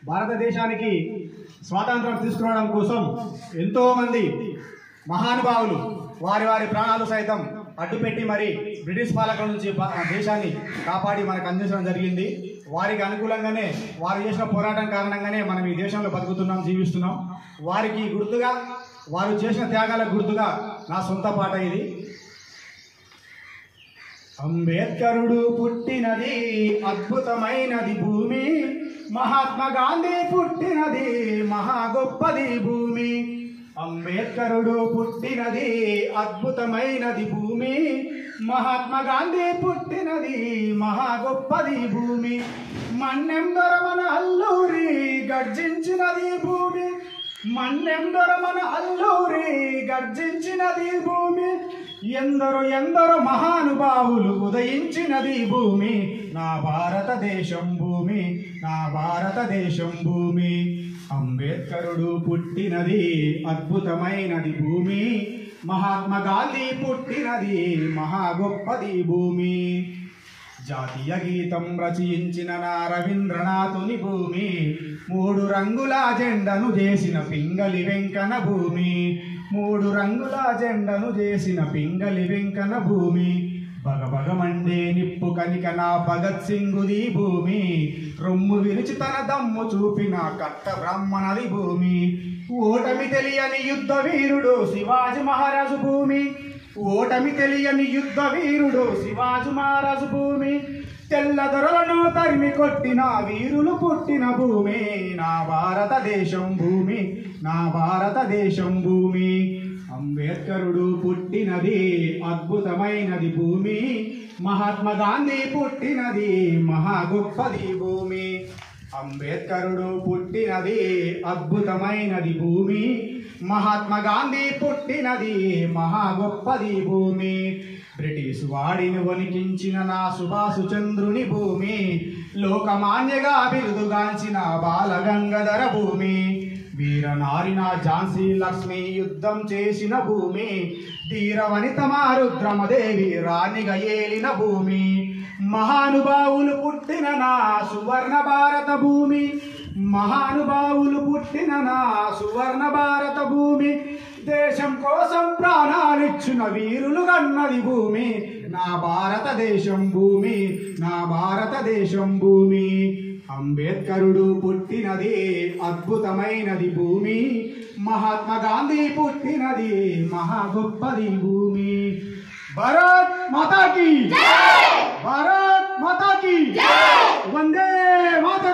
భారతదేశానికి స్వాతంత్రం తీసుకురావడం కోసం ఎంతోమంది మహానుభావులు వారి వారి ప్రాణాలు సైతం అడ్డుపెట్టి మరి బ్రిటిష్ పాలకుల నుంచి దేశాన్ని కాపాడి మనకు అందించడం జరిగింది. వారికి అనుకూలంగానే వారు చేసిన పోరాటం కారణంగానే మనం ఈ దేశంలో బతుకుతున్నాం, జీవిస్తున్నాం. వారికి గుర్తుగా, వారు చేసిన త్యాగాలకు గుర్తుగా నా సొంత పాట ఇది. అంబేద్కరుడు పుట్టినది అద్భుతమైనది భూమి, మహాత్మా గాంధీ పుట్టినది మహా గొప్పది భూమి. అంబేద్కరుడు పుట్టినది అద్భుతమైనది భూమి, మహాత్మా గాంధీ పుట్టినది మహా గొప్పది భూమి. మన్నెం దొరమన అల్లూరి గర్జించినది భూమి, మన్నెం దొరమన అల్లూరి గర్జించినది భూమి. ఎందరో ఎందరో మహానుభావులు ఉదయించినది భూమి, నా భారతదేశం భూమి, నా భారతదేశం భూమి. అంబేద్కరుడు పుట్టినది అద్భుతమైనది భూమి, మహాత్మా గాంధీ పుట్టినది మహా గొప్పది భూమి. జాతీయ గీతం రచించిన నా రవీంద్రనాథుని భూమి, 3 రంగుల జెండను చేసిన పింగళి వెంకన్న భూమి, 3 రంగుల జెండను చేసిన పింగళి వెంకన్న భూమి. భగభగమండే నిప్పు కనిక నా భగత్ సింగుది భూమి, రొమ్ము విరిచి తన దమ్ము చూపిన కట్ట బ్రాహ్మణది భూమి. ఓటమి తెలియని యుద్ధ వీరుడు శివాజీ మహారాజు భూమి, ఓటమి తెలియని యుద్ధ వీరుడు శివాజీ మహారాజు భూమి. తెల్లదొరలను తరిమి కొట్టిన వీరులు పుట్టిన భూమి, నా భారతదేశం భూమి, నా భారతదేశం భూమి. అంబేద్కరుడు పుట్టినది అద్భుతమైనది భూమి, మహాత్మా గాంధీ పుట్టినది మహా గొప్పది భూమి. అంబేద్కరుడు పుట్టినది అద్భుతమైనది భూమి, మహాత్మా గాంధీ పుట్టినది మహా గొప్పది భూమి. బ్రిటిష్ వాడిని వణికించిన నా సుభాష్ చంద్రుని భూమి, లోకమాన్యగా బిరుదుగాంచిన బాలగంగాధర భూమి. వీరనారిన ఝాన్సీ లక్ష్మి యుద్ధం చేసిన భూమి, ధీర వనిత రుద్రమదేవి రాణిగా ఏలిన భూమి. మహానుభావులు పుట్టిన నా సువర్ణ భారత భూమి, మహానుభావులు పుట్టిన నా సువర్ణ భారత భూమి. దేశం కోసం ప్రాణాలిచ్చిన వీరులు కన్నది భూమి, నా భారతదేశం భూమి, నా భారతదేశం భూమి. అంబేద్కరుడు పుట్టినది అద్భుతమైనది భూమి, మహాత్మా గాంధీ పుట్టినది మహా గొప్పది భూమి. భారత్ మాతా కీ, భారత్ మాతా కీ, వందే మాతరం.